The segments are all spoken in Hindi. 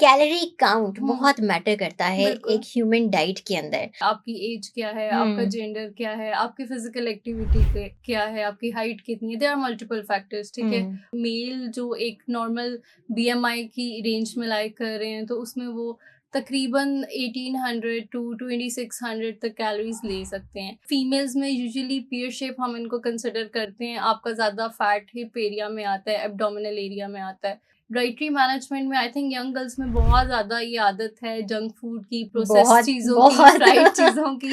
कैलोरी काउंट हुँ, बहुत मैटर करता है बिल्कुल। एक ह्यूमन डाइट के अंदर। आपकी एज क्या है, आपका हम्म। जेंडर क्या है, आपकी फिजिकल एक्टिविटी क्या है, आपकी हाइट कितनी है, देयर आर मल्टीपल फैक्टर्स, ठीक है। हम्म। मेल जो एक नॉर्मल बीएमआई की रेंज में लाइक कर रहे हैं, तो उसमें वो तकरीबन 1800 टू 2600 तक कैलोरीज ले सकते हैं। फीमेल्स में यूजुअली पीयर शेप हम इनको कंसिडर करते हैं। आपका ज़्यादा फैट हिप एरिया में आता है, एब्डोमिनल एरिया में आता है। डाइटरी मैनेजमेंट में आई थिंक यंग गर्ल्स में बहुत ज़्यादा ये आदत है जंक फूड की, प्रोसेस्ड बहुत चीज़ों की, बहुत फ्राइड चीज़ों की।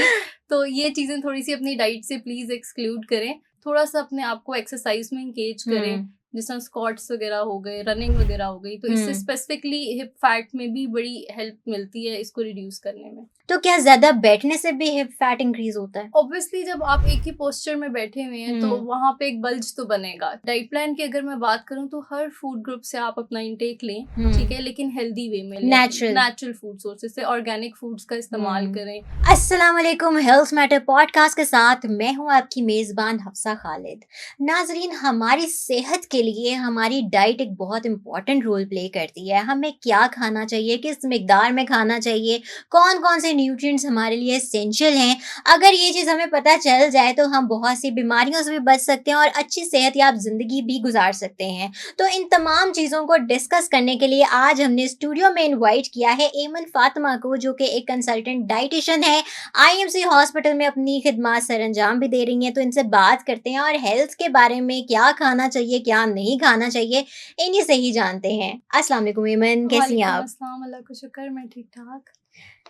तो ये चीज़ें थोड़ी-सी अपनी डाइट से प्लीज़ एक्सक्लूड करें। थोड़ा-सा अपने आप को एक्सरसाइज़ में एंगेज करें, हम्म। जिस तरह स्क्वाट्स वगैरह हो गए, रनिंग वगैरह हो गई। तो इससे हम्म। स्पेसिफिकली हिप फैट में भी बड़ी हेल्प मिलती है इसको रिड्यूस करने में। तो क्या ज्यादा बैठने से भी हिप फैट इंक्रीज होता है? ऑब्वियसली जब आप एक ही पोस्चर में बैठे हुए हैं तो हम्म। वहाँ पे एक बल्ज तो बनेगा। डाइट प्लान की अगर मैं बात करूँ तो हर फूड ग्रुप से आप अपना इंटेक लें, ठीक हम्म। है, लेकिन हेल्दी वे में लें। नेचुरल। नेचुरल फूड सोर्सेज से ऑर्गेनिक फूड्स का इस्तेमाल करें। अस्सलाम वालेकुम, हेल्थ मैटर पॉडकास्ट के साथ मैं हूं आपकी मेज़बान हफ्सा खालिद। नाजरीन, हमारी सेहत के लिए हमारी डाइट एक बहुत इंपॉर्टेंट रोल प्ले करती है। हमें क्या खाना चाहिए, किस मिकदार में खाना चाहिए, कौन कौन से न्यूट्रिएंट्स हमारे लिए एसेंशियल हैं। अगर ये चीज़ हमें पता चल जाए तो हम बहुत सी बीमारियों से भी बच सकते हैं और अच्छी सेहतयाब ज़िंदगी भी गुजार सकते हैं। तो इन तमाम चीज़ों को डिस्कस करने के लिए आज हमने स्टूडियो में इनवाइट किया है एमन फातिमा को, जो कि एक कंसल्टेंट डाइटिशियन है, आईएमसी हॉस्पिटल में अपनी खिदमत सरंजाम भी दे रही हैं। तो इनसे बात करते हैं और हेल्थ के बारे में, क्या खाना चाहिए क्या नहीं खाना चाहिए, इन्हीं से ही जानते हैं। अस्सलाम वालेकुम एमन, कैसी हैं वालेकुम आप? अस्सलाम, अल्लाह का शुक्र, मैं ठीक ठाक।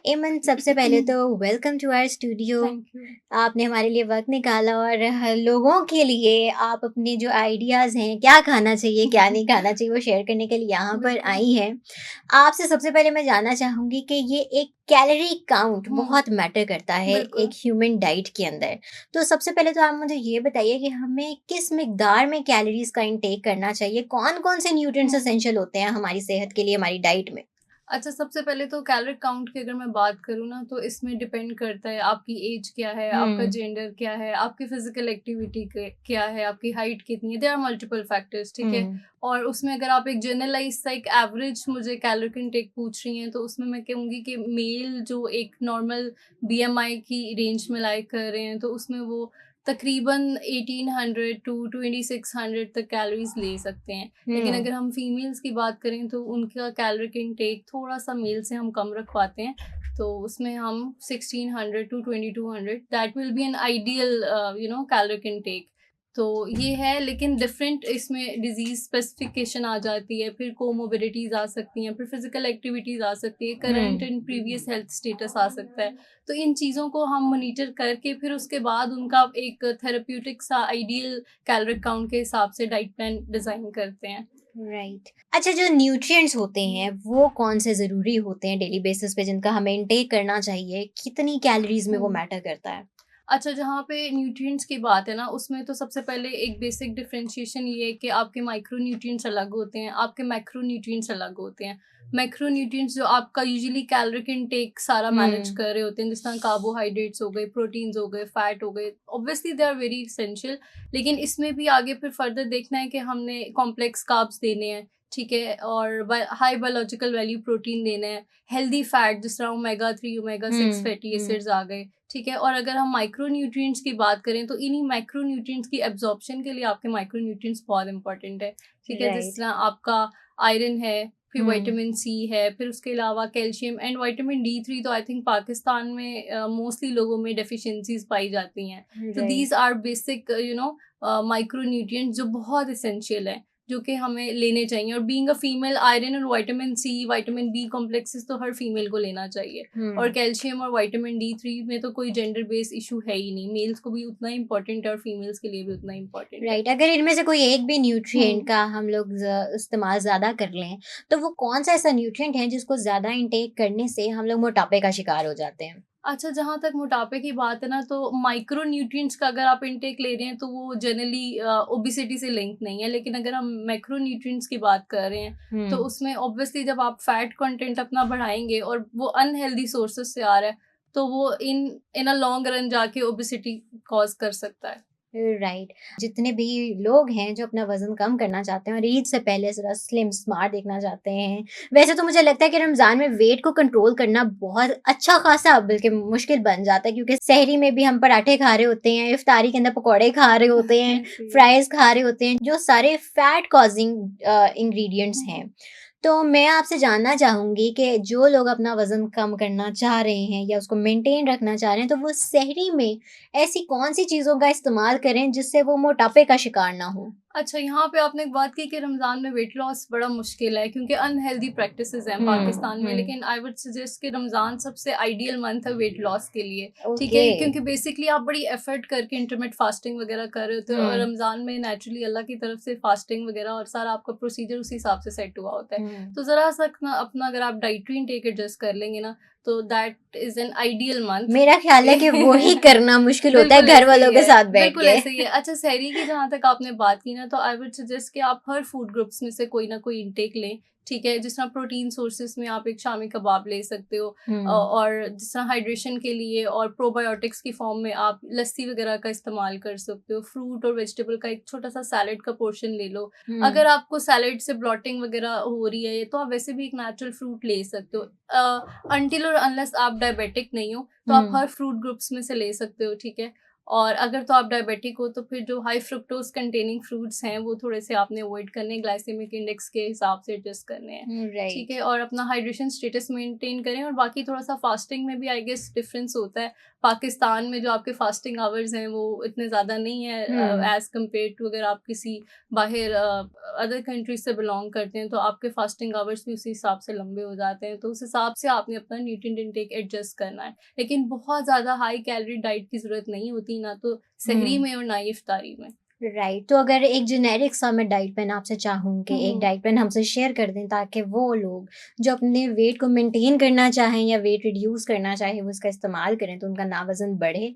एमन, सबसे पहले तो welcome to our studio. Thank you. आपने हमारे लिए वक्त निकाला और लोगों के लिए आप अपने जो आइडियाज़ हैं, क्या खाना चाहिए क्या नहीं खाना चाहिए, वो शेयर करने के लिए यहाँ पर बिल्कुल। आई हैं। आपसे सबसे पहले मैं जानना चाहूँगी कि ये एक कैलोरी काउंट हम्म, बहुत मैटर करता है एक बिल्कुल। ह्यूमन डाइट के अंदर। तो सबसे पहले तो आप मुझे ये बताइए कि हमें किस मिकदार में कैलोरीज का इंटेक करना चाहिए, कौन कौन से न्यूट्रिएंट्स हम्म। एसेंशियल होते हैं हमारी सेहत के लिए, हमारी डाइट में? अच्छा, सबसे पहले तो कैलोरी काउंट की अगर मैं बात करूँ ना, तो इसमें डिपेंड करता है आपकी एज क्या है, आपका हम्म। जेंडर क्या है, आपकी फिजिकल एक्टिविटी क्या है, आपकी हाइट कितनी है, देयर आर मल्टीपल फैक्टर्स, ठीक है। हम्म। और उसमें अगर आप एक जनरलाइज सा एक एवरेज मुझे कैलोरी इनटेक पूछ रही हैं, तो उसमें मैं कहूँगी कि मेल जो एक नॉर्मल बीएमआई की रेंज में लाइक कर रहे हैं, तो उसमें वो तकरीबन 1800 टू 2600 तक कैलोरीज ले सकते हैं। लेकिन हम्म। अगर हम फीमेल्स की बात करें तो उनका कैलोरिक इनटेक थोड़ा-सा मेल से हम कम रखवाते हैं। तो उसमें हम 1600 to 2200 that will be an ideal caloric intake. तो ये है, लेकिन डिफरेंट इसमें डिज़ीज़ स्पेसिफ़िकेशन आ जाती है, फिर कोमोबिडिटीज़ आ सकती हैं, फिर फिज़िकल एक्टिविटीज़ आ सकती है, current hmm. And previous health status आ सकता है। तो इन चीज़ों को हम मॉनिटर करके फिर उसके बाद उनका एक थेरेप्यूटिक सा आइडियल कैलोरी काउंट के हिसाब से डाइट प्लान डिज़ाइन करते हैं। राइट। अच्छा, जो न्यूट्रिएंट्स होते हैं वो कौन से ज़रूरी होते हैं डेली बेसिस पे जिनका हमें इनटेक करना चाहिए? कितनी कैलोरीज़ में वो हुँ। मैटर करता है? अच्छा, जहाँ पे न्यूट्रिएंट्स की बात है ना, उसमें तो सबसे पहले एक बेसिक डिफरेंशिएशन ये है कि आपके माइक्रो न्यूट्रिएंट्स अलग होते हैं, आपके मैक्रो न्यूट्रिएंट्स अलग होते हैं। मैक्रो न्यूट्रिएंट्स जो आपका यूजुअली कैलोरिक इनटेक सारा मैनेज हुँ। कर रहे होते हैं, जिस तरह कार्बोहाइड्रेट्स हो गए, प्रोटीन्स हो गए, फैट हो गए, obviously they are very essential. लेकिन इसमें भी आगे फिर फर्दर देखना है कि हमने कॉम्प्लेक्स कार्ब्स देने हैं, ठीक है, और हाई बायोलॉजिकल वैल्यू प्रोटीन देना है, हेल्दी फैट जिस तरह ओमेगा 3 ओमेगा 6 हुँ। फैटी हुँ। एसिड्स आ गए, ठीक है। और अगर हम माइक्रो न्यूट्रिएंट्स की बात करें तो इन्हीं माइक्रो न्यूट्रिएंट्स की एब्जॉर्प्शन के लिए आपके माइक्रो न्यूट्रिएंट्स बहुत इंपॉर्टेंट है, ठीक है। जिस राइट। तरह आपका आयरन है, फिर हुँ। विटामिन सी है, फिर उसके अलावा कैल्शियम एंड विटामिन डी 3। तो आई थिंक पाकिस्तान में मोस्टली लोगों में डेफिशिएंसीज पाई जाती हैं। तो these right. Are basic micronutrients जो बहुत इसेंशियल है, जो कि हमें लेने चाहिए। और बीइंग अ फीमेल, आयरन और vitamin C, vitamin B complexes तो हर फीमेल को लेना चाहिए। और हुँ। कैल्शियम और विटामिन डी 3 में तो कोई जेंडर बेस्ड इशू है ही नहीं, मेल्स को भी उतना ही इंपॉर्टेंट है और फीमेल्स के लिए भी उतना इंपॉर्टेंट है। राइट, अगर इनमें से कोई एक भी न्यूट्रिएंट हम्म। का हम लोग इस्तेमाल ज़्यादा कर लें, तो वो कौन-सा ऐसा न्यूट्रिएंट है जिसको ज़्यादा इनटेक करने से हम लोग मोटापे का शिकार हो जाते हैं? अच्छा, जहाँ तक मोटापे की बात है ना, तो माइक्रो न्यूट्रिएंट्स का अगर आप इनटेक ले रहे हैं तो वो जनरली ओबेसिटी से लिंक नहीं है। लेकिन अगर हम मैक्रो न्यूट्रिएंट्स की बात कर रहे हैं, तो हुँ। उसमें ऑब्वियसली जब आप फैट कंटेंट अपना बढ़ाएंगे और वो अनहेल्दी सोर्सेज से आ रहा है, तो वो इन इन अ लॉन्ग रन जाके ओबेसिटी कॉज कर सकता है। राइट। जितने भी लोग हैं जो अपना वज़न कम करना चाहते हैं और ईद से पहले ज़रा स्लिम स्मार्ट दिखना चाहते हैं, वैसे तो मुझे लगता है कि रमज़ान में वेट को कंट्रोल करना बहुत अच्छा खासा बल्कि मुश्किल बन जाता है, क्योंकि सहरी में भी हम पराठे खा रहे होते हैं, इफ्तारी के अंदर पकौड़े खा रहे होते हैं, जी। फ्राइज़ खा रहे होते हैं, जो सारे फैट कॉज़िंग इंग्रीडिएंट्स हैं। तो मैं आपसे जानना चाहूँगी कि जो लोग अपना वज़न कम करना चाह रहे हैं या उसको मेंटेन रखना चाह रहे हैं, तो वो सहरी में ऐसी कौन-सी चीज़ों का इस्तेमाल करें जिससे वो मोटापे का शिकार ना हों? अच्छा, यहाँ पे आपने एक बात की कि रमज़ान में वेट लॉस बड़ा मुश्किल है क्योंकि अनहेल्दी प्रैक्टिसेज़ हैं हुँ, पाकिस्तान में, हुँ। लेकिन आई वुड सजेस्ट कि रमज़ान सबसे आइडियल मंथ है वेट लॉस के लिए, ठीक ओके। है? क्योंकि बेसिकली आप बड़ी एफर्ट करके इंटरमिटेंट फास्टिंग वगैरह कर रहे होते हो और हुँ, रमज़ान में नेचुरली अल्लाह की तरफ से फास्टिंग वगैरह और सारा आपका प्रोसीजर उसी हिसाब से सेट हुआ होता है। हुँ। तो ज़रा-सा अपना अपना अगर आप डाइटरी इनटेक एडजस्ट कर लेंगे ना, तो that is an ideal month. मेरा ख़्याल है कि वो ही करना मुश्किल होता है बिल्कुल घर ऐसे ही वालों के है, साथ बैठ बिल्कुल के। ऐसे ही है। अच्छा, सहरी की जहाँ तक आपने बात की ना, तो आई वुड सजेस्ट कि आप हर फूड ग्रुप्स में से कोई ना कोई इंटेक लें, ठीक है? जिस तरह प्रोटीन सोर्सेज़ में आप एक शामी कबाब ले सकते हो, हुँ, और जिस तरह हाइड्रेशन के लिए और प्रोबायोटिक्स की फॉर्म में आप लस्सी वगैरह का इस्तेमाल कर सकते हो। फ्रूट और वेजिटेबल का एक छोटा-सा सैलेड का पोर्शन ले लो। हुँ, अगर आपको सैलेड से ब्लॉटिंग वगैरह हो रही है, तो आप वैसे भी एक नेचुरल फ्रूट ले सकते हो। अनटिल और अनलेस आप डायबिटिक नहीं हो, तो आप हुँ, हर फ्रूट ग्रुप्स में से ले सकते हो, ठीक है? और अगर तो आप डायबिटिक हो तो फिर जो हाई फ्रुक्टोज़ कंटेनिंग फ्रूट्स हैं वो थोड़े-से आपने अवॉइड करने हैं, ग्लाइसेमिक इंडेक्स के हिसाब से एडजस्ट करने हैं, ठीक राइट। है? और अपना हाइड्रेशन स्टेटस मेंटेन करें और बाकी थोड़ा-सा फास्टिंग में भी आई गेस डिफरेंस होता है। पाकिस्तान में जो आपके फास्टिंग आवर्स हैं वो इतने ज़्यादा नहीं है हुँ, एज़ कम्पेयर टू अगर आप किसी बाहर अदर कंट्रीज़ से बिलॉन्ग करते हैं, तो आपके फास्टिंग आवर्स भी उसी हिसाब से लंबे हो जाते हैं। तो उस हिसाब से आपने अपना न्यूट्रिएंट इंटेक एडजस्ट करना है। लेकिन बहुत ज़्यादा हाई कैलोरी डाइट की ज़रूरत नहीं होती, ना तो सहरी हुँ। में और ना ही इफ्तारी में। राइट। तो अगर एक जेनेरिक सा मैं डाइट प्लान आपसे चाहूँ कि हुँ, एक हुँ। डाइट प्लान हमसे शेयर कर दें, ताकि वो लोग जो अपने वेट को मेंटेन करना चाहें या वेट रिड्यूस करना चाहें, वो इसका इस्तेमाल करें तो उनका ना वज़न बढ़े,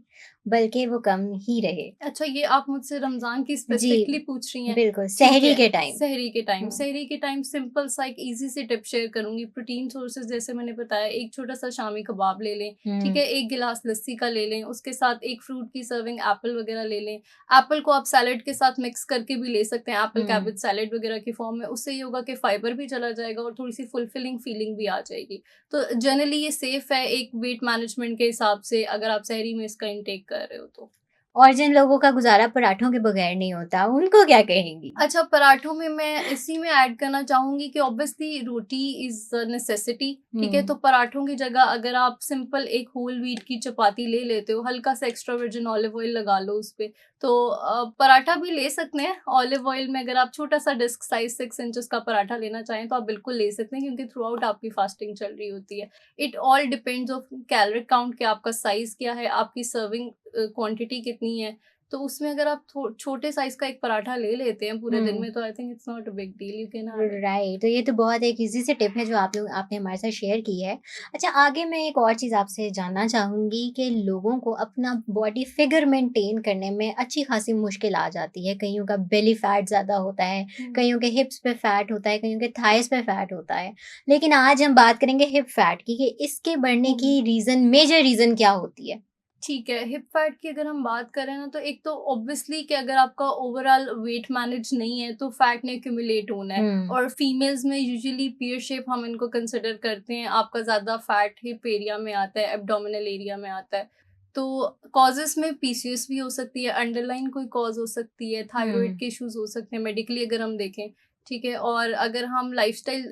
बल्कि वो कम ही रहे। अच्छा, ये आप मुझसे रमज़ान की जी, स्पेसिफिकली पूछ रही हैं? बिल्कुल, ठीक सहरी है, के टाइम। सहरी के टाइम। हुँ, सहरी के टाइम सिंपल सा एक ईज़ी सी टिप शेयर करूँगी। प्रोटीन सोर्सेज़ जैसे मैंने बताया, एक छोटा-सा शामी कबाब ले लें, ठीक हुँ, है? 1 गिलास लस्सी का ले लें, उसके साथ 1 फ्रूट की सर्विंग एप्पल वगैरह ले लें। एप्पल को आप सैलेड के साथ मिक्स करके भी ले सकते हैं, एप्पल हुँ, कैबेज सैलेड वगैरह की फॉर्म में। उससे ये होगा कि फाइबर भी चला जाएगा और थोड़ी-सी फुलफिलिंग फीलिंग भी आ जाएगी। तो जनरली ये सेफ़ है एक वेट मैनेजमेंट के हिसाब से, अगर आप सहरी में इसका इंटेक कर रहे हो तो। और जिन लोगों का गुज़ारा पराठों के बगैर नहीं होता, उनको क्या कहेंगी? अच्छा, पराठों में मैं इसी में ऐड करना चाहूँगी कि obviously roti is a necessity, ठीक है? तो हुँ, पराठों की जगह अगर आप सिंपल एक होल व्हीट की चपाती ले लेते हो, हल्का-सा एक्स्ट्रा वर्जिन ऑलिव ऑयल लगा लो उसपे, तो पराठा भी ले सकते हैं ऑलिव ऑयल में। अगर आप छोटा-सा डिस्क साइज़ 6 इंचेस का पराठा लेना चाहें, तो आप बिल्कुल ले सकते हैं क्योंकि थ्रू आउट आपकी फास्टिंग चल रही होती है। It all depends of calorie count कि आपका साइज़ क्या है, आपकी सर्विंग क्वांटिटी कितनी है। तो उसमें अगर आप छोटे साइज़ का एक पराठा ले लेते हैं पूरे दिन हुँ। में, तो I think it's not a big deal, you can have it. Right, तो ये तो बहुत एक ईज़ी सी टिप है जो आपने हमारे साथ शेयर की है। अच्छा, आगे मैं एक और चीज़ आपसे जानना चाहूँगी कि लोगों को अपना बॉडी फिगर मेंटेन करने में अच्छी खासी मुश्किल आ जाती है। कइयों का बेली फैट ज़्यादा होता है, हुँ, कइयों के हिप्स पे फैट होता है, कइयों के थाइज़ पे फैट होता है। लेकिन आज हम बात करेंगे हिप फैट की कि इसके बढ़ने हुँ, हुँ। की मेजर रीज़न क्या होती है? ठीक है, हिप फैट की अगर हम बात करें ना, तो एक तो ऑब्वियसली कि अगर आपका ओवरऑल वेट मैनेज नहीं है तो फैट ने एक्यूमुलेट होना है, हुँ, और फीमेल्स में यूजुअली पीयर शेप हम इनको कंसिडर करते हैं। आपका ज़्यादा फैट हिप एरिया में आता है, एब्डोमिनल एरिया में आता है। तो कॉजेज़ में पीसीओएस भी हो सकती है, अंडरलाइन कोई कॉज़ हो सकती है, थायरॉइड हुँ, के इश्यूज़ हो सकते हैं मेडिकली अगर हम देखें, ठीक है? और अगर हम लाइफ़स्टाइल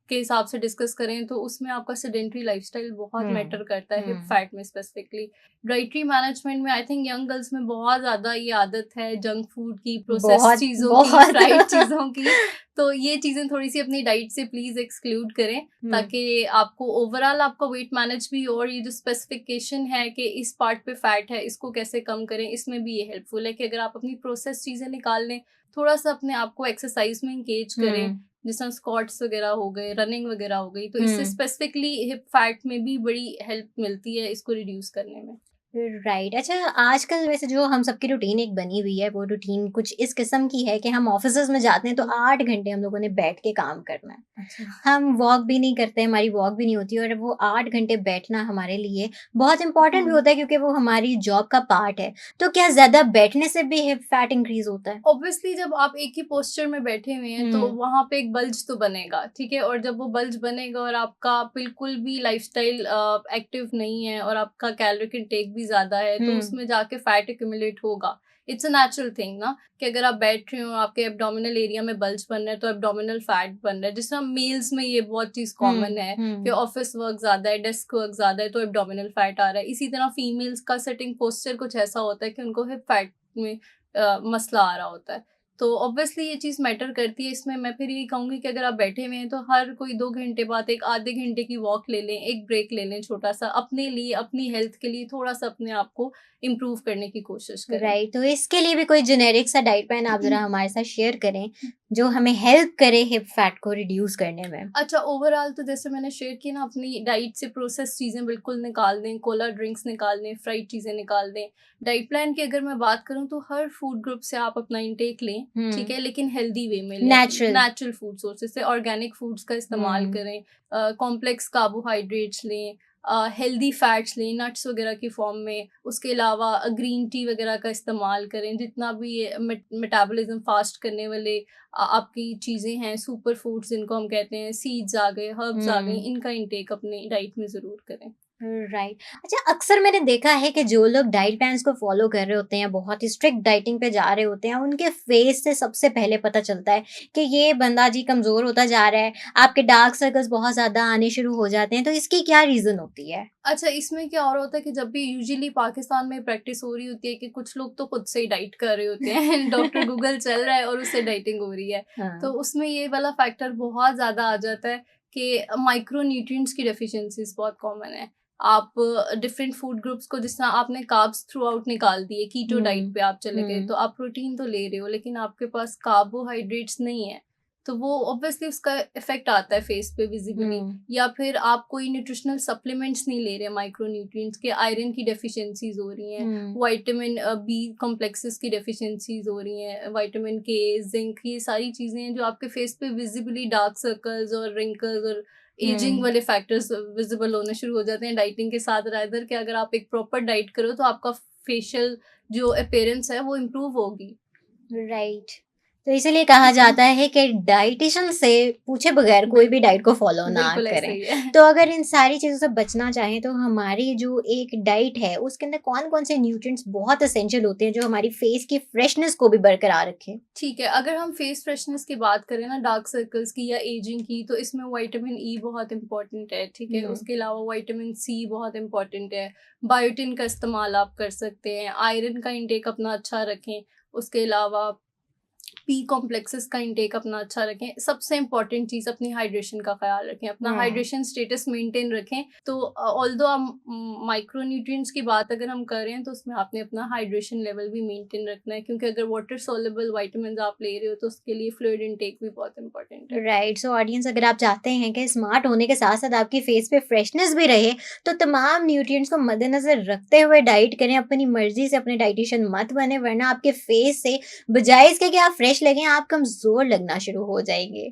के हिसाब से डिस्कस करें, तो उसमें आपका सेडेंटरी लाइफ़स्टाइल बहुत हुँ, मैटर करता है हिप हुँ। फैट में स्पेसिफिकली। डाइटरी मैनेजमेंट में आई थिंक यंग गर्ल्स में बहुत ज़्यादा ये आदत है जंक फूड की, प्रोसेस्ड बहुत, चीज़ों की, बहुत। फ्राइड चीज़ों की। तो ये चीज़ें थोड़ी-सी अपनी डाइट से प्लीज़ एक्सक्लूड करें, हुँ। ताकि आपको ओवरऑल आपका वेट मैनेज भी हो, और ये जो स्पेसिफिकेशन है कि इस पार्ट पे फैट है, इसको कैसे कम करें, इसमें भी ये हेल्पफुल है कि अगर आप अपनी प्रोसेस्ड चीज़ें निकाल लें, थोड़ा-सा अपने आप को एक्सरसाइज़ में एंगेज करें, हुँ, जिस तरह स्क्वाट्स वगैरह हो गए, रनिंग वगैरह हो गई, तो इससे हुँ। स्पेसिफिकली हिप फैट में भी बड़ी हेल्प मिलती है इसको रिड्यूस करने में। राइट। अच्छा, आजकल वैसे जो हम सबकी रूटीन एक बनी हुई है, वो रूटीन कुछ इस किस्म की है कि हम ऑफिसेज में जाते हैं तो 8 घंटे हम लोगों ने बैठ के काम करना है। अच्छा। हम वॉक भी नहीं करते, हमारी वॉक भी नहीं होती, और वो 8 घंटे बैठना हमारे लिए बहुत इंपॉर्टेंट भी हम्म। होता है क्योंकि वो हमारी जॉब का पार्ट है। तो क्या ज्यादा बैठने से भी हिप फैट इंक्रीज होता है? ऑब्वियसली जब आप एक ही पोस्चर में बैठे हुए हैं तो हम्म। वहां पे एक बल्ज तो बनेगा, ठीक है। और जब वो बल्ज बनेगा और आपका बिल्कुल भी लाइफस्टाइल एक्टिव नहीं है और आपका कैलोरी इनटेक भी ज्यादा है, तो हम्म। उसमें जाके फैट एक्यूमुलेट होगा। इट्स अ नेचुरल थिंग ना, कि अगर आप बैठ रहे हो आपके एब्डोमिनल एरिया में बल्ज बन रहा है तो एब्डोमिनल फैट बन रहा है। जिस तरह मेल्स में ये बहुत चीज कॉमन है कि हम्म। ऑफिस वर्क ज्यादा है, डेस्क वर्क ज्यादा है, तो एब्डोमिनल फैट आ रहा है। इसी तरह फीमेल्स का सिटिंग पोस्चर कुछ ऐसा होता है कि उनको हिप फैट में मसला आ रहा होता है। तो ऑब्वियसली ये चीज़ मैटर करती है इसमें। मैं फिर यही कहूँगी कि अगर आप बैठे हुए हैं तो हर कोई 2 घंटे बाद एक आधे घंटे की वॉक ले लें, एक ब्रेक ले लें छोटा-सा अपने लिए, अपनी हेल्थ के लिए थोड़ा-सा अपने आप को इम्प्रूव करने की कोशिश करें। राइट, तो इसके लिए भी कोई जेनेरिक सा डाइट प्लान आप जरा हमारे साथ शेयर करें जो हमें हेल्प करे हिप फैट को रिड्यूस करने में। अच्छा, ओवरऑल तो जैसे मैंने शेयर किया ना, अपनी डाइट से प्रोसेस्ड चीज़ें बिल्कुल निकाल दें, कोला ड्रिंक्स निकाल दें, फ्राइड चीज़ें निकाल दें। डाइट प्लान की अगर मैं बात करूँ तो हर फूड ग्रुप से आप अपना इंटेक लें, ठीक हम्म। है? लेकिन हेल्दी वे में लें, नेचुरल। नेचुरल फूड सोर्सेज़ से ऑर्गेनिक फूड्स का इस्तेमाल हम्म। करें, कॉम्प्लेक्स कार्बोहाइड्रेट्स लें, हेल्दी फैट्स लें नट्स वगैरह की फॉर्म में। उसके अलावा ग्रीन टी वगैरह का इस्तेमाल करें। जितना भी ये मेटाबॉलिज़्म फ़ास्ट करने वाले आपकी चीज़ें हैं, सुपर फूड्स जिनको हम कहते हैं, सीड्स आ गए, हर्ब्स आ गए, हम्म। इनका इंटेक अपनी डाइट में ज़रूर करें। राइट। अच्छा, अक्सर मैंने देखा है कि जो लोग डाइट प्लान्स को फॉलो कर रहे होते हैं, बहुत ही स्ट्रिक्ट डाइटिंग पे जा रहे होते हैं, उनके फेस से सबसे पहले पता चलता है कि ये बंदा जी कमजोर होता जा रहा है। आपके डार्क सर्कल्स बहुत ज्यादा आने शुरू हो जाते हैं, तो इसकी क्या रीजन होती है? अच्छा, इसमें क्या और होता है कि जब भी यूजुअली पाकिस्तान में प्रैक्टिस हो रही होती है कि कुछ लोग तो खुद से ही डाइट कर रहे होते हैं डॉक्टर गूगल चल रहा है और उससे डाइटिंग हो रही है। तो हाँ। उसमें ये वाला फैक्टर बहुत ज़्यादा आ जाता है कि माइक्रो न्यूट्रिएंट्स की डेफिशिएंसीज़ बहुत कॉमन है। आप डिफरेंट फूड ग्रुप्स को, जिस तरह आपने कार्ब्स थ्रू आउट निकाल दिए, कीटो डाइट हम्म। पे आप चले गए, हम्म। तो आप प्रोटीन तो ले रहे हो लेकिन आपके पास कार्बोहाइड्रेट्स नहीं है। तो वो ऑब्वियसली उसका इफ़ेक्ट आता है फेस पे विज़िबली। हम्म। या फिर आप कोई न्यूट्रिशनल सप्लीमेंट्स नहीं ले रहे, माइक्रो न्यूट्रिएंट्स के, आयरन की डेफिशिएंसीज़ हो रही हैं, हम्म। विटामिन बी कॉम्प्लेक्सेस की डेफिशिएंसीज़ हो रही हैं, विटामिन के, जिंक, ये सारी चीज़ें हैं जो आपके फेस पे विज़िबली डार्क सर्कल्स और रिंकल्स और एजिंग हम्म। वाले फैक्टर्स विज़िबल होने शुरू हो जाते हैं डाइटिंग के साथ। रादर कि अगर आप एक प्रॉपर डाइट करो तो आपका फेशियल जो अपीयरेंस है वो इम्प्रूव होगी। राइट। तो इसीलिए कहा जाता है कि डाइटिशियन से पूछे बगैर कोई भी बिल्कुल, डाइट को फॉलो ना बिल्कुल ऐसे करें। ही है। तो अगर इन सारी चीज़ों से बचना चाहें तो हमारी जो एक डाइट है उसके अंदर कौन-कौन से न्यूट्रिएंट्स बहुत एसेंशियल होते हैं जो हमारी फेस की फ्रेशनेस को भी बरकरार रखें? ठीक है, अगर हम फेस फ्रेशनेस की बात करें ना, डार्क सर्कल्स की या एजिंग की, तो इसमें विटामिन ई बहुत इंपॉर्टेंट है, ठीक है? हुँ। उसके अलावा विटामिन सी बहुत इंपॉर्टेंट है, बायोटिन का इस्तेमाल आप कर सकते हैं, आयरन का इंटेक अपना अच्छा रखें। उसके अलावा बी कॉम्प्लेक्सेस का इंटेक अपना अच्छा रखें। सबसे इम्पोर्टेंट चीज़, अपनी हाइड्रेशन का ख़्याल रखें, अपना हाँ। हाइड्रेशन स्टेटस मेंटेन रखें। तो ऑल्दो हम माइक्रो न्यूट्रिएंट्स की बात अगर हम कर रहे हैं तो उसमें आपने अपना हाइड्रेशन लेवल भी मेंटेन रखना है, क्योंकि अगर वाटर सॉल्युबल विटामिन्स आप ले रहे हो तो उसके लिए फ्लूइड इंटेक भी बहुत इम्पोर्टेंट है। राइट। सो ऑडियंस, अगर आप चाहते हैं कि स्मार्ट होने के साथ-साथ आपकी फेस पे फ्रेशनेस भी रहे, तो तमाम न्यूट्रिएंट्स को मद्देनज़र रखते हुए डाइट करें। अपनी मर्ज़ी से अपने डायटीशियन मत बनें, वरना आपके फेस से बजाय इसके कि आप फ्रेश लगें, आप कमज़ोर लगना शुरू हो जाएँगे।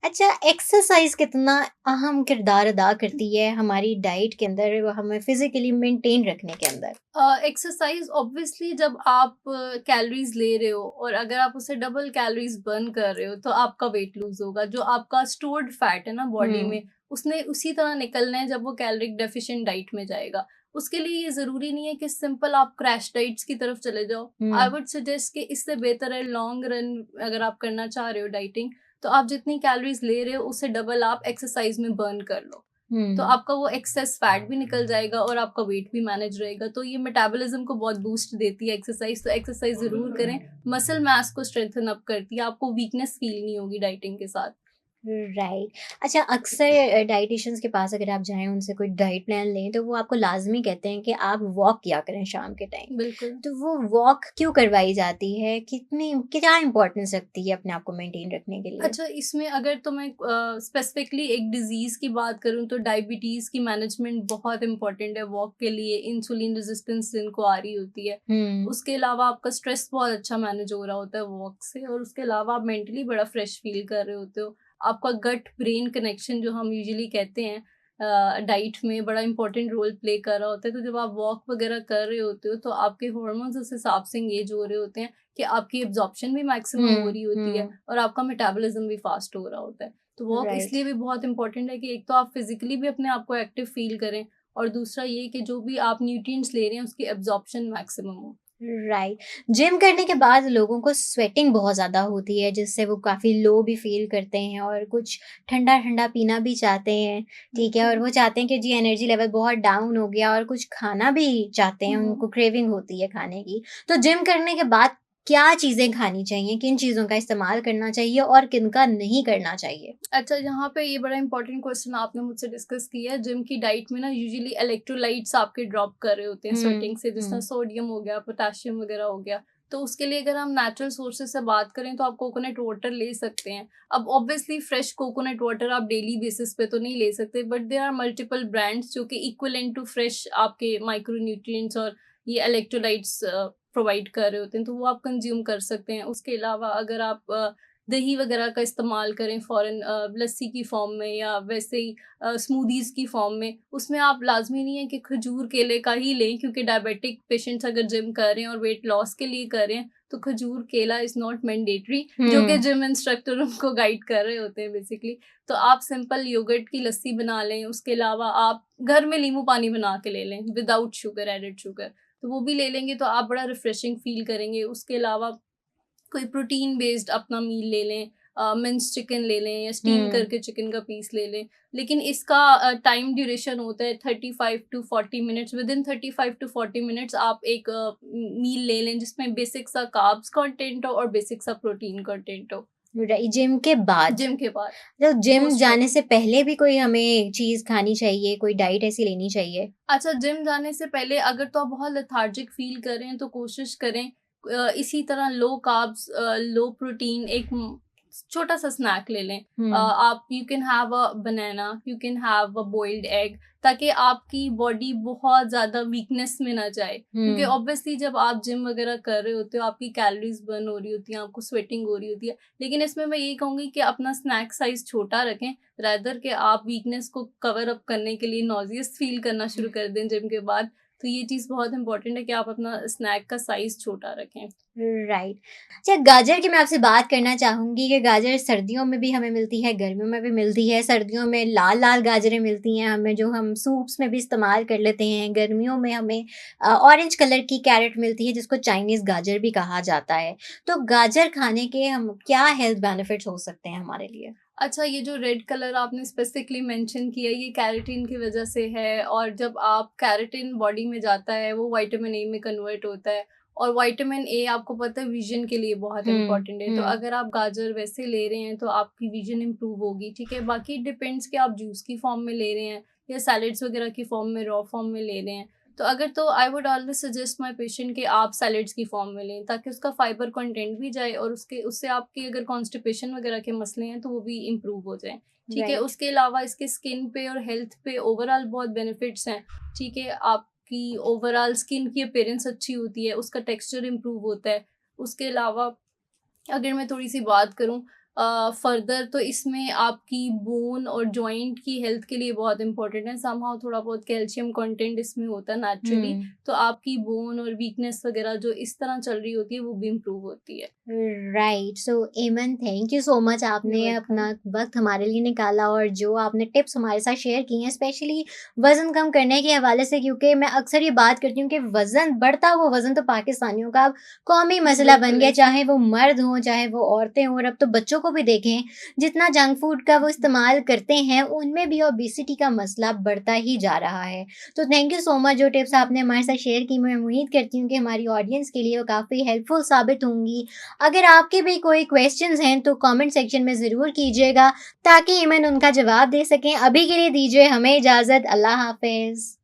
अच्छा, एक्सरसाइज़ कितना अहम किरदार अदा करती है हमारी डाइट के अंदर, वो हमें फिज़िकली मेंटेन रखने के अंदर? एक्सरसाइज ऑब्वियसली जब आप कैलोरीज ले रहे हो और अगर आप उसे डबल कैलोरीज बर्न कर रहे हो तो आपका वेट लूज होगा। जो आपका स्टोर्ड फैट है ना बॉडी हुँ। में, उसने उसी तरह निकलना है जब वो कैलोरिक डेफिशिएंट डाइट में जाएगा। उसके लिए ये ज़रूरी नहीं है कि सिंपल आप क्रैश डाइट्स की तरफ चले जाओ। आई हुँ। वुड सजेस्ट कि इससे बेहतर है लॉन्ग रन, अगर आप करना चाह रहे हो डाइटिंग, तो आप जितनी कैलोरीज ले रहे हो उससे डबल आप एक्सरसाइज में बर्न कर लो। तो हुँ। आपका वो एक्सेस फैट भी निकल जाएगा और आपका वेट भी मैनेज रहेगा। तो ये मेटाबॉलिज्म को बहुत बूस्ट देती है एक्सरसाइज, तो एक्सरसाइज ज़रूर करें। मसल मास को स्ट्रेंथन अप करती है, आपको वीकनेस फील नहीं होगी डाइटिंग के साथ। राइट। अच्छा, अक्सर डाइटिशियंस के पास अगर आप जाएँ, उनसे कोई डाइट प्लान लें, तो वो आपको लाज़मी कहते हैं कि आप वॉक किया करें शाम के टाइम। बिल्कुल। तो वो वॉक क्यों करवाई जाती है? कितनी क्या इम्पोर्टेंस रखती है अपने आप को मेंटेन रखने के लिए? अच्छा, इसमें अगर तो मैं स्पेसिफिकली एक डिज़ीज़ की बात करूँ तो डायबिटीज़ की मैनेजमेंट बहुत इम्पोर्टेंट है वॉक के लिए, इंसुलिन रेजिस्टेंस जिनको आ रही होती है। हुँ, उसके अलावा आपका स्ट्रेस बहुत अच्छा मैनेज हो रहा होता है वॉक से, और उसके अलावा आप मेंटली बड़ा फ्रेश फ़ील कर रहे होते हो। आपका गट ब्रेन कनेक्शन जो हम यूजुअली कहते हैं डाइट में बड़ा इम्पोर्टेंट रोल प्ले कर रहा होता है। तो जब आप वॉक वगैरह कर रहे होते हो तो आपके हॉर्मोन्स उस हिसाब से एंगेज हो रहे होते हैं कि आपकी एब्ज़ॉर्प्शन भी मैक्सिमम हो हुँ, रही होती है हुँ, और आपका मेटाबॉलिज़्म भी फ़ास्ट हो रहा होता है। तो वॉक राइट। इसलिए भी बहुत इम्पोर्टेंट है कि एक तो आप फिज़िकली भी अपने आप को एक्टिव फ़ील करें, और दूसरा ये कि जो भी आप न्यूट्रिएंट्स ले रहे हैं उसकी एब्ज़ॉर्प्शन मैक्सिमम हो। राइट। जिम करने के बाद लोगों को स्वेटिंग बहुत ज़्यादा होती है, जिससे वो काफ़ी लो भी फ़ील करते हैं और कुछ ठंडा-ठंडा पीना भी चाहते हैं, ठीक है? और बिल्कुल। वो चाहते हैं कि जी एनर्जी लेवल बहुत डाउन हो गया और कुछ खाना भी चाहते हैं, हुँ। उनको क्रेविंग होती है खाने की। तो जिम करने के बाद क्या चीज़ें खानी चाहिए? किन चीज़ों का इस्तेमाल करना चाहिए और किनका नहीं करना चाहिए? अच्छा, यहाँ पे ये बड़ा इंपॉर्टेंट क्वेश्चन आपने मुझसे डिस्कस किया है। जिम की डाइट में ना यूजुअली इलेक्ट्रोलाइट्स आपके ड्रॉप कर रहे होते हैं हुँ, स्वेटिंग से, जिस तरह हुँ, सोडियम हो गया, पोटेशियम वगैरह हो गया। तो उसके लिए अगर हम नेचुरल सोर्सेज से बात करें तो आप कोकोनट वाटर ले सकते हैं। अब ऑब्वियसली फ्रेश कोकोनट वाटर आप डेली बेसिस पे तो नहीं ले सकते, but there are multiple brands जो कि इक्विवेलेंट टू फ्रेश आपके माइक्रोन्यूट्रिएंट्स और ये इलेक्ट्रोलाइट्स प्रोवाइड कर रहे होते हैं, तो वो आप कंज्यूम कर सकते हैं। उसके अलावा अगर आप दही वगैरह का इस्तेमाल करें फ़ॉरेन लस्सी की फ़ॉर्म में या वैसे ही स्मूदीज़ की फ़ॉर्म में, उसमें आप लाज़मी नहीं है कि खजूर, केले का ही लें, क्योंकि डायबिटिक पेशेंट्स अगर जिम कर रहे हैं और वेट लॉस के लिए कर रहे हैं, तो खजूर, केला इज़ नॉट मैंडेटरी, जो कि हुँ, जिम इंस्ट्रक्टर उनको गाइड कर रहे होते हैं बेसिकली। तो आप सिंपल योगर्ट की लस्सी बना लें, उसके अलावा आप घर में नींबू पानी बना के ले लें विदाउट शुगर, एडेड शुगर, तो वो भी ले लेंगे तो आप बड़ा रिफ्रेशिंग फ़ील करेंगे। उसके अलावा कोई प्रोटीन बेस्ड अपना मील ले लें, मिन्स चिकन ले लें या स्टीम हुँ। करके चिकन का पीस ले लें। लेकिन इसका टाइम ड्यूरेशन होता है 35 to 40 minutes. Within 35 to 40 minutes आप एक मील ले लें जिसमें बेसिक सा कार्ब्स कंटेंट हो और बेसिक सा प्रोटीन कंटेंट हो, जिम के बाद? जिम के बाद, तो जिम पोस्ट जाने वर्कआउट। से पहले भी कोई हमें चीज़ खानी चाहिए, कोई डाइट ऐसी लेनी चाहिए? अच्छा, जिम जाने से पहले अगर तो आप बहुत लेथार्जिक फ़ील कर रहे हैं तो कोशिश करें इसी तरह लो कार्ब्स, लो प्रोटीन एक छोटा-सा स्नैक ले लें। हुँ, आप you can have a banana, you can have a boiled egg, ताकि आपकी बॉडी बहुत ज़्यादा वीकनेस में ना जाए। क्योंकि हुँ, ऑब्वियसली जब आप जिम वगैरह कर रहे होते हो, आपकी कैलोरीज़ बर्न हो रही होती हैं, आपको स्वेटिंग हो रही होती है। लेकिन इसमें मैं यही कहूँगी कि अपना स्नैक साइज़ छोटा रखें, रादर कि आप वीकनेस को कवर अप करने के लिए नॉजियस फील करना शुरू कर दें जिम के बाद। तो ये चीज़ बहुत इम्पोर्टेंट है कि आप अपना स्नैक का साइज़ छोटा रखें। राइट। अच्छा, गाजर की मैं आपसे बात करना चाहूँगी कि गाजर सर्दियों में भी हमें मिलती है, गर्मियों में भी मिलती है। सर्दियों में लाल-लाल गाजरें मिलती हैं हमें, जो हम सूप्स में भी इस्तेमाल कर लेते हैं। गर्मियों में हमें ऑरेंज कलर की कैरट मिलती है, जिसको चाइनीज़ गाजर भी कहा जाता है। तो गाजर खाने के हम क्या हेल्थ बेनिफिट्स हो सकते हैं हमारे लिए? अच्छा, ये जो रेड कलर आपने स्पेसिफिकली मेंशन किया, ये केराटिन की वजह से है, और जब आप केराटिन बॉडी में जाता है वो विटामिन ए में कन्वर्ट होता है, और विटामिन ए आपको पता है विज़न के लिए बहुत हुँ, इम्पोर्टेंट है। तो हुँ, अगर आप गाजर वैसे ले रहे हैं तो आपकी विज़न इम्प्रूव होगी, ठीक है? बाकी डिपेंड्स कि आप जूस की फॉर्म में ले रहे हैं या सैलेड्स वगैरह की फॉर्म में, रॉ फॉर्म में ले रहे हैं। तो अगर तो I would always suggest my patient कि आप सैलेड्स की फॉर्म में लें, ताकि उसका फाइबर कंटेंट भी जाए और उसके उससे आपकी अगर कॉन्स्टिपेशन वगैरह के मसले हैं तो वो भी इम्प्रूव हो जाएँ। ठीक है? राइट। उसके अलावा इसके स्किन पे और हेल्थ पे ओवरऑल बहुत बेनिफिट्स हैं। ठीक है? आपकी ओवरऑल स्किन की अपीयरेंस अच्छी होती है, उसका टेक्सचर इम्प्रूव होता है। उसके अलावा अगर मैं थोड़ी-सी बात करूँ फर्दर, तो इसमें आपकी बोन और जॉइंट की हेल्थ के लिए बहुत इम्पोर्टेंट है। समहाउ थोड़ा बहुत कैल्शियम कंटेंट इसमें होता है नेचुरली, हुँ। तो आपकी बोन और वीकनेस वगैरह जो इस तरह चल रही होती है वो भी इम्प्रूव होती है। राइट। सो एमन, thank you so much, you आपने अपना वेलकम। वक्त हमारे लिए निकाला और जो आपने टिप्स हमारे साथ शेयर की हैं, स्पेशली वज़न कम करने के हवाले से, क्योंकि मैं अक्सर ये बात करती हूँ कि वज़न, बढ़ता हुआ वज़न तो पाकिस्तानियों का अब कौमी मसला बन बिल्कुल गया, है। चाहे वो मर्द हों, चाहे वो औरतें हों, और अब तो बच्चों को भी देखें, जितना जंक फूड का वो इस्तेमाल करते हैं, उनमें भी ओबेसिटी का मसला बढ़ता ही जा रहा है। तो थैंक यू सो मच, जो टिप्स आपने हमारे साथ शेयर की, मैं उम्मीद करती हूँ कि हमारी ऑडियंस के लिए वो काफ़ी हेल्पफुल साबित होंगी। अगर आपके भी कोई क्वेश्चंस हैं तो कमेंट सेक्शन में ज़रूर कीजिएगा, ताकि इमन उनका जवाब दे सकें। अभी के लिए दीजिए हमें इजाज़त। अल्लाह हाफ़िज़।